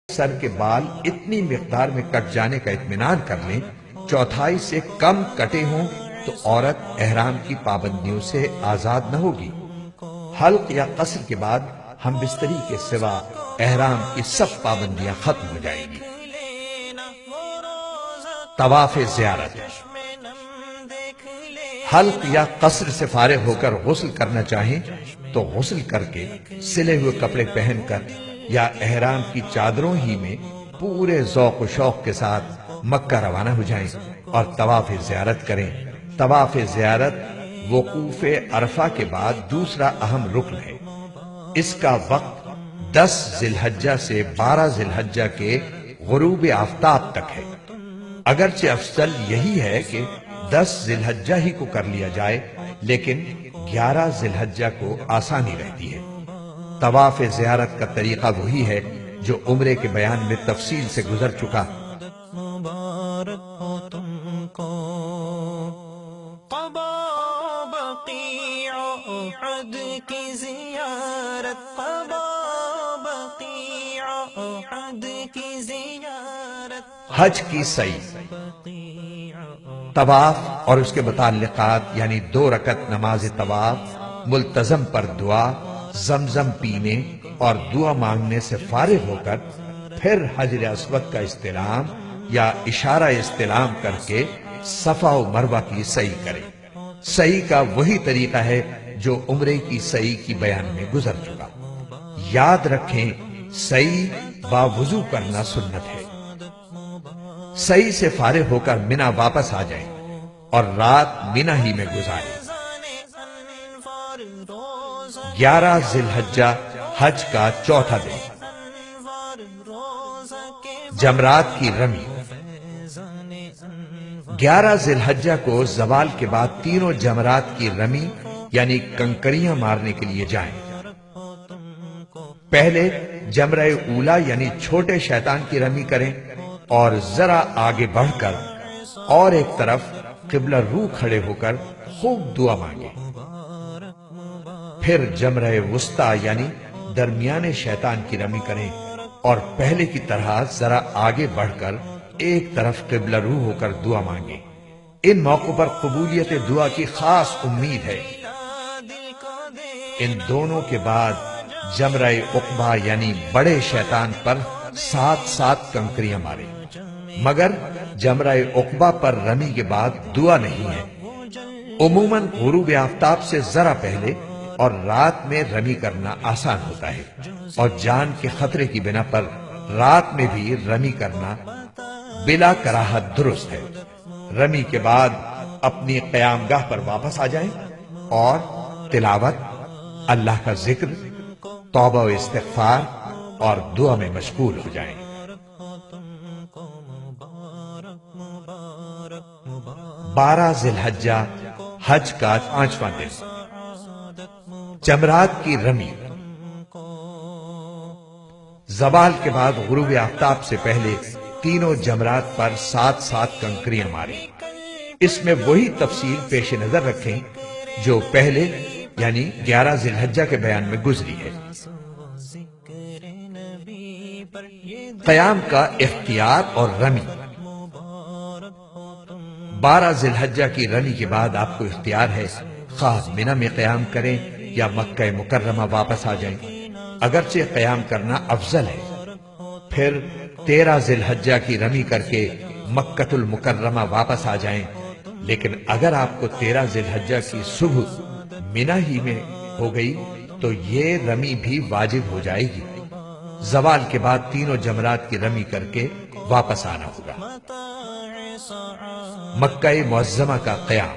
سر کے بال اتنی مقدار میں کٹ جانے کا اطمینان کر لیں، چوتھائی سے کم کٹے ہوں تو عورت احرام کی پابندیوں سے آزاد نہ ہوگی۔ حلق یا قصر کے بعد ہم بستری کے سوا احرام کی سب پابندیاں ختم ہو جائیں گی۔ طواف زیارت، حلق یا قصر سے فارغ ہو کر غسل کرنا چاہیں تو غسل کر کے سلے ہوئے کپڑے پہن کر یا احرام کی چادروں ہی میں پورے ذوق و شوق کے ساتھ مکہ روانہ ہو جائیں اور طواف زیارت کریں۔ طواف زیارت وقوف عرفہ کے بعد دوسرا اہم رکن ہے۔ اس کا وقت 10 ذی الحجہ سے 12 ذی الحجہ کے غروب آفتاب تک ہے۔ اگرچہ افضل یہی ہے کہ 10 ذی الحجہ ہی کو کر لیا جائے، لیکن 11 ذی الحجہ کو آسانی رہتی ہے۔ طواف زیارت کا طریقہ وہی ہے جو عمرے کے بیان میں تفصیل سے گزر چکا۔ مبارک ہو تم کو قبا بقیع احد کی زیارت، قبا بقیع احد کی زیارت۔ حج کی سعی، طواف اور اس کے متعلقات یعنی 2 رکعت نماز طواف، ملتزم پر دعا، زمزم پینے اور دعا مانگنے سے فارغ ہو کر پھر حجر اسود کا استلام یا اشارہ استلام کر کے صفا و مروہ کی سعی کرے۔ سعی کا وہی طریقہ ہے جو عمرے کی سعی کی بیان میں گزر چکا۔ یاد رکھیں، سعی باوضو کرنا سنت ہے۔ سعی سے فارغ ہو کر منی واپس آ جائیں اور رات منی ہی میں گزاریں۔ 11 ذی الحجہ حج کا چوتھا دن، جمرات کی رمی۔ 11 ذی الحجہ کو زوال کے بعد تینوں جمرات کی رمی یعنی کنکریاں مارنے کے لیے جائیں۔ پہلے جمرہ اولا یعنی چھوٹے شیطان کی رمی کریں اور ذرا آگے بڑھ کر اور ایک طرف قبلہ رو کھڑے ہو کر خوب دعا مانگیں۔ پھر جمرہ وسطیٰ یعنی درمیانے شیطان کی رمی کریں اور پہلے کی طرح ذرا آگے بڑھ کر ایک طرف قبلہ رو ہو کر دعا مانگیں۔ ان موقعوں پر قبولیت دعا کی خاص امید ہے۔ ان دونوں کے بعد جمرہ عقبہ یعنی بڑے شیطان پر 7 کنکریاں ماریں، مگر جمرہ عقبہ پر رمی کے بعد دعا نہیں ہے۔ عموماً غروب آفتاب سے ذرا پہلے اور رات میں رمی کرنا آسان ہوتا ہے، اور جان کے خطرے کی بنا پر رات میں بھی رمی کرنا بلا کراہت درست ہے۔ رمی کے بعد اپنی قیام گاہ پر واپس آ جائیں اور تلاوت، اللہ کا ذکر، توبہ و استغفار اور دعا میں مشغول ہو جائیں۔ 12 ذی الحجہ حج کا 5واں دن، جمرات کی رمی۔ زوال کے بعد غروب آفتاب سے پہلے تینوں جمرات پر 7 کنکریاں ماریں۔ اس میں وہی تفصیل پیش نظر رکھیں جو پہلے یعنی 11 ذی الحجہ کے بیان میں گزری ہے۔ قیام کا اختیار اور رمی۔ 12 ذی الحجہ کی رمی کے بعد آپ کو اختیار ہے، خواہ منی میں قیام کریں یا مکہ مکرمہ واپس آ جائیں۔ اگرچہ قیام کرنا افضل ہے۔ پھر 13 ذی الحجہ کی رمی کر کے مکہ المکرمہ واپس آ جائیں، لیکن اگر آپ کو 13 ذی الحجہ کی صبح منی ہی میں ہو گئی تو یہ رمی بھی واجب ہو جائے گی۔ زوال کے بعد تینوں جمرات کی رمی کر کے واپس آنا ہوگا۔ مکہ معظمہ کا قیام۔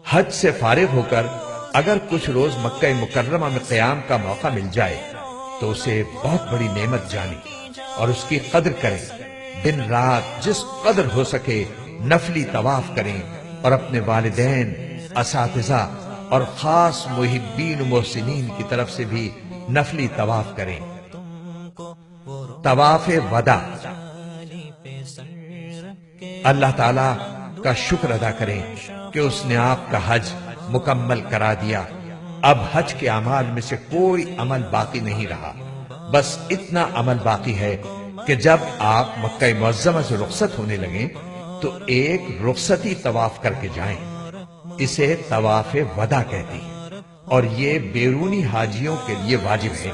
حج سے فارغ ہو کر اگر کچھ روز مکہ مکرمہ میں قیام کا موقع مل جائے تو اسے بہت بڑی نعمت جانیں اور اس کی قدر کریں۔ دن رات جس قدر ہو سکے نفلی طواف کریں اور اپنے والدین، اساتذہ اور خاص محبین و محسنین کی طرف سے بھی نفلی طواف کریں۔ طواف وداع، اللہ تعالیٰ کا شکر ادا کریں کہ اس نے آپ کا حج مکمل کرا دیا۔ اب حج کے اعمال میں سے کوئی عمل باقی نہیں رہا۔ بس اتنا عمل باقی ہے کہ جب آپ مکہ معظمہ سے رخصت ہونے لگیں تو ایک رخصتی طواف کر کے جائیں۔ اسے طواف وداع کہتی ہیں اور یہ بیرونی حاجیوں کے لیے واجب ہے۔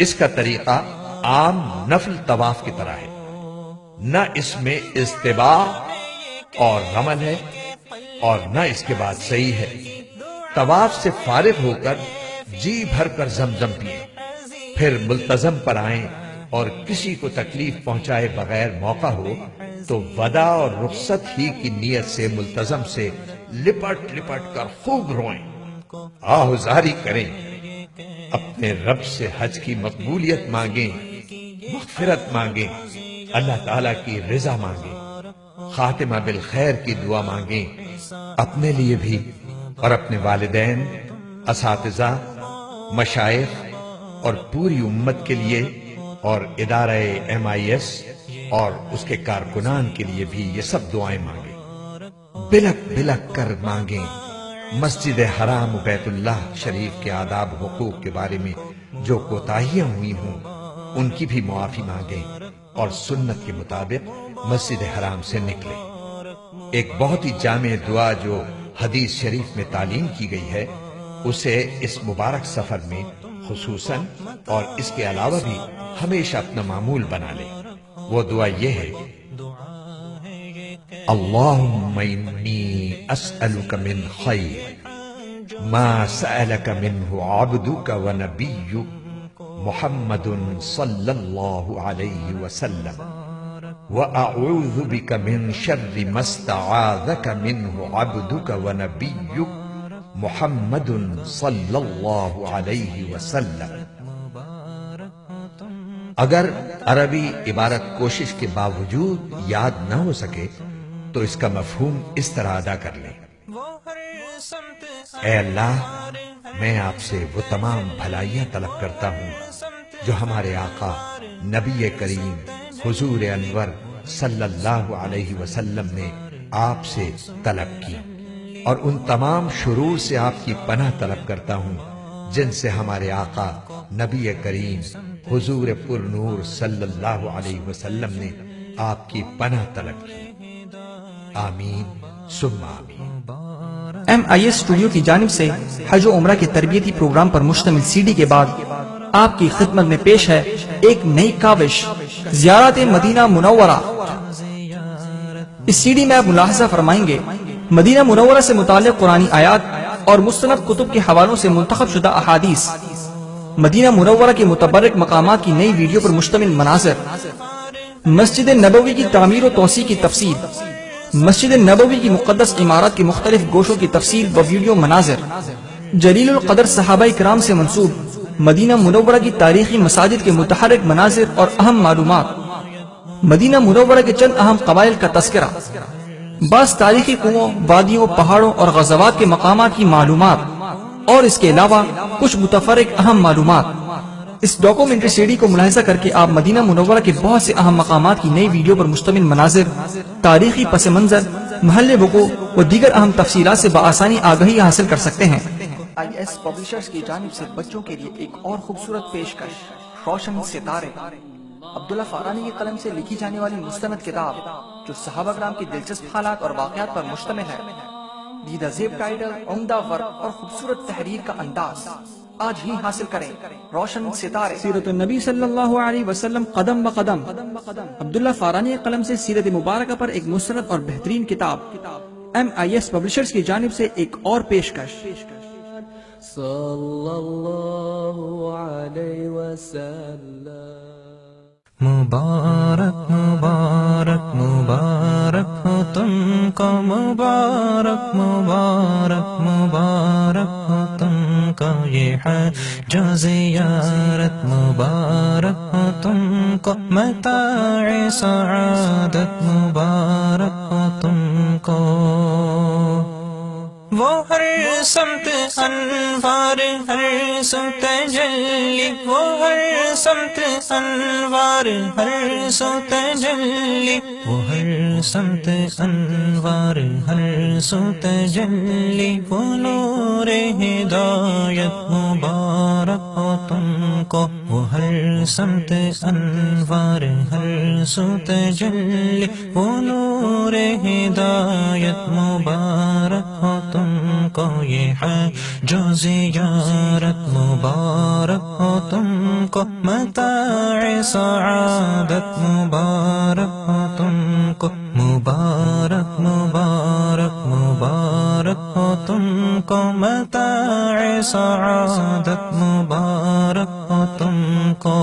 اس کا طریقہ عام نفل طواف کی طرح ہے، نہ اس میں استباع اور رمل ہے اور نہ اس کے بعد صحیح ہے۔ طواف سے فارغ ہو کر جی بھر کر زمزم پئیں، پھر ملتزم پر آئیں اور کسی کو تکلیف پہنچائے بغیر موقع ہو تو وداع اور رخصت ہی کی نیت سے ملتزم سے لپٹ لپٹ کر خوب روئیں، آہوزاری کریں، اپنے رب سے حج کی مقبولیت مانگیں، مغفرت مانگیں، اللہ تعالیٰ کی رضا مانگیں، خاتمہ بالخیر کی دعا مانگیں، اپنے لیے بھی اور اپنے والدین، اساتذہ، مشائخ اور پوری امت کے لیے اور ادارہ MIS اور اس کے کارکنان کے لیے بھی یہ سب دعائیں مانگیں، بلک بلک کر مانگیں۔ مسجد حرام و بیت اللہ شریف کے آداب و حقوق کے بارے میں جو کوتاہیاں ہوئی ہوں ان کی بھی معافی مانگیں اور سنت کے مطابق مسجد حرام سے نکلیں۔ ایک بہت ہی جامع دعا جو حدیث شریف میں تعلیم کی گئی ہے اسے اس مبارک سفر میں خصوصاً اور اس کے علاوہ بھی ہمیشہ اپنا معمول بنا لیں۔ وہ دعا یہ ہے: اللہم انی اسألک من خیر ما سألک منہ عبدک و نبیک محمد صلی اللہ علیہ وسلم وأعوذ بک من شر ما استعاذک منہ عبدک و نبیک محمد صلی اللہ علیہ وسلم۔ اگر عربی عبارت کوشش کے باوجود یاد نہ ہو سکے تو اس کا مفہوم اس طرح ادا کر لیں: اے اللہ، میں آپ سے وہ تمام بھلائیاں طلب کرتا ہوں جو ہمارے آقا نبی کریم حضور انور صلی اللہ علیہ وسلم نے آپ سے طلب کی، اور ان تمام شرور سے آپ کی پناہ طلب کرتا ہوں جن سے ہمارے آقا نبی کریم حضور پر نور صلی اللہ علیہ وسلم نے آپ کی پناہ طلب کی۔ آمین ثم آمین۔ MIS اسٹوڈیو کی جانب سے حج و عمرہ کے تربیتی پروگرام پر مشتمل CD کے بعد آپ کی خدمت میں پیش ہے ایک نئی کاوش، زیارت مدینہ منورہ۔ اس CD میں آپ ملاحظہ فرمائیں گے مدینہ منورہ سے متعلق قرآنی آیات اور مستند کتب کے حوالوں سے منتخب شدہ احادیث، مدینہ منورہ کے متبرک مقامات کی نئی ویڈیو پر مشتمل مناظر، مسجد نبوی کی تعمیر و توسیع کی تفصیل، مسجد نبوی کی مقدس عمارت کے مختلف گوشوں کی تفصیل و ویڈیو مناظر، جلیل القدر صحابہ کرام سے منسوب مدینہ منورہ کی تاریخی مساجد کے متحرک مناظر اور اہم معلومات، مدینہ منورہ کے چند اہم قبائل کا تذکرہ، بعض تاریخی کنووں، وادیوں، پہاڑوں اور غزوات کے مقامات کی معلومات، اور اس کے علاوہ کچھ متفرق اہم معلومات۔ اس ڈاکومنٹری CD کو ملاحظہ کر کے آپ مدینہ منورہ کے بہت سے اہم مقامات کی نئی ویڈیو پر مشتمل مناظر، تاریخی پس منظر، محل وقوع و دیگر اہم تفصیلات سے بآسانی آگاہی حاصل کر سکتے ہیں۔ MIS پبلشرز کی جانب سے بچوں کے لیے ایک اور خوبصورت پیشکش، روشن ستارے، عبداللہ فارانی کی قلم سے لکھی جانے والی مستند کتاب جو صحابہ کرام کی دلچسپ حالات اور واقعات پر مشتمل ہے۔ دیدہ زیب ٹائٹل، عمدہ ورق اور خوبصورت تحریر کا انداز آج ہی حاصل کریں۔ روشن ستارے، سیرت النبی صلی اللہ علیہ وسلم قدم بقدم، عبداللہ فارانی کی قلم سے سیرت مبارکہ پر ایک مستند اور بہترین کتاب۔ MIS پبلشرز کی جانب سے ایک اور پیشکش، صلی اللہ علیہ وسلم۔ مبارک مبارک مبارک ہو تم کو، مبارک مبارک مبارک ہو تم کو یہ حج و زیارت، مبارک ہو تم کو متاع سعادت، مبارک ہو تم کو۔ وہ ہر سمت انوار، ہر سمت تجلی، وہ ہر سمت انوار ہر سو تجلی، وہ ہر سمت انوار ہر سو تجلی، وہ نور ہدایت مبارک ہو تم کو، وہ ہر سمت انوار ہر سو تجلی، وہ نور ہدایت مبارک ہو تم کو، یہ ہے جو زیارت مبارک ہو تم کو، متاع سعادت مبارک ہو تم کو، مبارک مبارک مبارک ہو تم کو، متاع سعادت مبارک ہو تم کو۔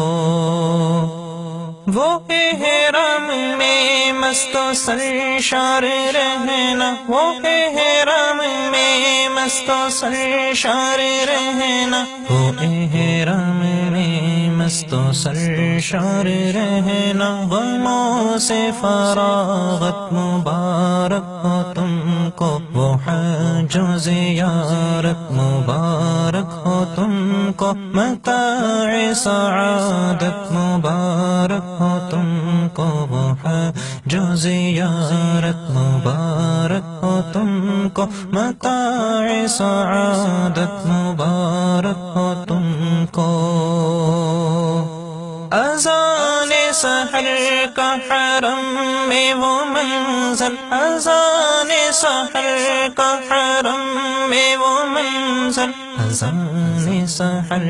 وہ احرام میں مست و سرشار رہنا، وہ احرام میں مست و سرشار رہنا، وہ احرام میں مست و سرشار رہنا، غموں سے فراغت مبارک ہو تم کو، وہ حج و زیارت مبارک ہو تم کو، متاع سعادت مبارک ہو تم کو، وہ حج و زیارت مبارک ہو تم کو، متاع سعادت مبارک ہو تم کو۔ اذان سحر کا حرم میں وہ منظر، اذان سحر کا حرم میں وہ منظر، اذان سحر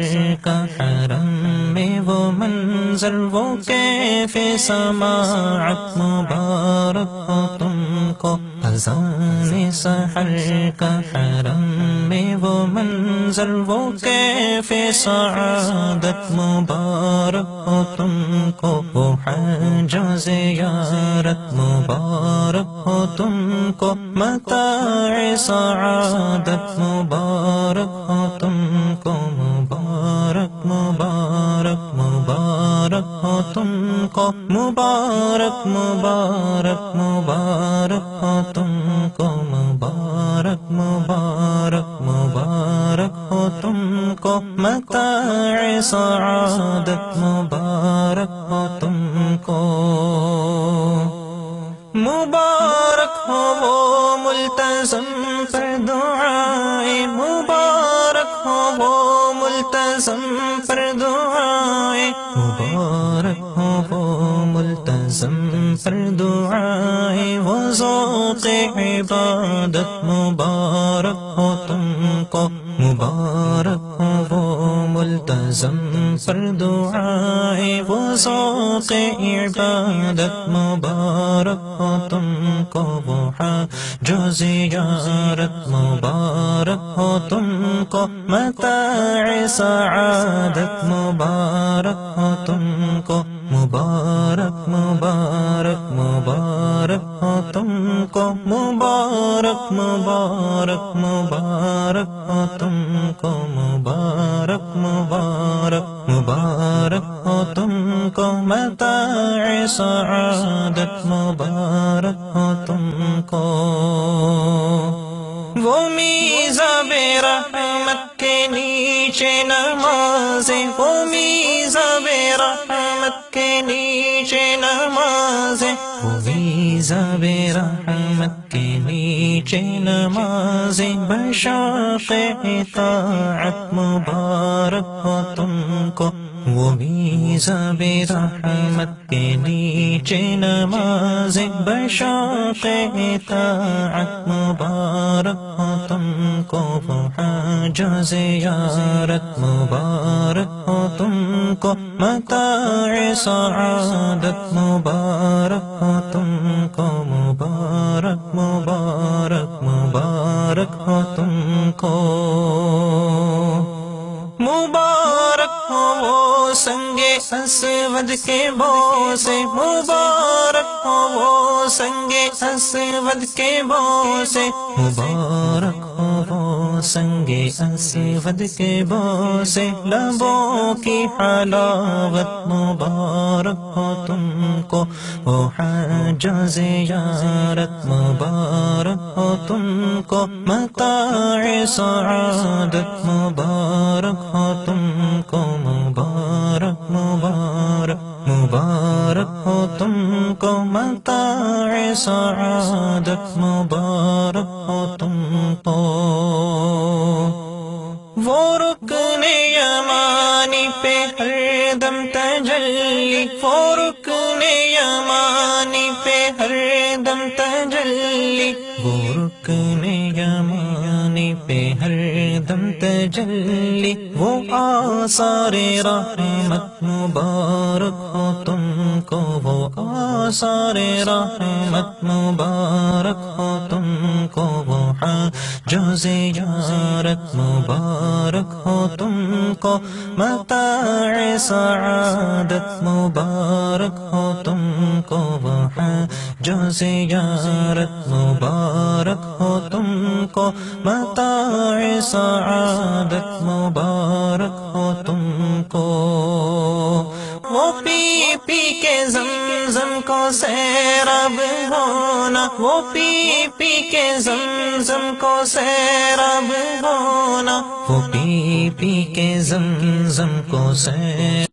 کا حرم میں وہ منظر، وہ کیف سماعت مبارک ہو تم کو، اذان سحر کا حرم میں وہ منظر، وہ کیف سعادت مبارک ہو تم کو، وہ حج و زیارت مبارک ہو تم کو، متاع سعادت مبارک ہو تم کو، مبارک مبارک مبارک ہو تم کو، مبارک مبارک مبارک ہو تم کو، مبارک مبارک مبارک ہو تم کو، متاع سعادت مبارک ہو تم کو۔ مبارک ہو وہ ملتزم پر دعائیں، مبارک ہو وہ ملتزم پر دعائیں، مبارک ہو وہ ملتزم پر دعائیں، وہ ذوق عبادت مبارک ہو تم کو، مبارک ہو وہ ملتزم پر دعائیں، وہ ذوق عبادت مبارک ہو تم کو، وہ حج و زیارت مبارک ہو تم کو، متاع سعادت مبارک ہو تم کو، مبارک مبارک مبارک ہو تم کو، مبارک مبارک مبارک ہو تم کو، مبارک مبارک مبارک ہو تم کو، متاع سعادت مبارک ہو تم کو۔ وہ میزاب رحمت کے نیچے نمازیں، وہ میزاب رحمت کے نیچے نمازیں، وہ میزاب رحمت کے نیچے نمازیں، بشوق اطاعت مبارک ہو تم کو، وہ میزاب رحمت کے نیچے نمازیں، بشوق اطاعت مبارک ہو تم کو، وہ حج و زیارت مبارک ہو تم کو، متاع سعادت مبارک ہو تم کو، مبارک مبارک مبارک ہو تم کو۔ مبارک ہو وہ سنگے اسود کے بوسے، مبارک ہو وہ سنگے اسود کے بوسے، مبارک ہو وہ سنگے اسود کے بوسے، لبوں کی حلاوت مبارک ہو تم کو، وہ حج و زیارت مبارک ہو تم کو، متاع سعادت مبارک ہو تم کو، مبارک مبارک مبارک ہو تم کو متاع سعادت مبارک ہو تم کو وہ رکن یمانی پہ ہر دم تجلی وہ رکن یمانی پہ ہر دم تجلی وہ رکن یمانی پہ ہر دم تجلی وہ آثار رحمت مبارک ہو تم کو وہ آثار رحمت مبارک ہو تم کو وہ جو زیارت مبارک ہو تم کو متاع سعادت مبارک ہو تم کو وہ جو زیارت مبارک ہو تم کو متاع سعادت مبارک ہو تم کو وہ پی پی کے زمزم کو سیراب ہونا وہ پی پی کے زمزم کو سیراب ہونا وہ پی پی کے زمزم کو سیراب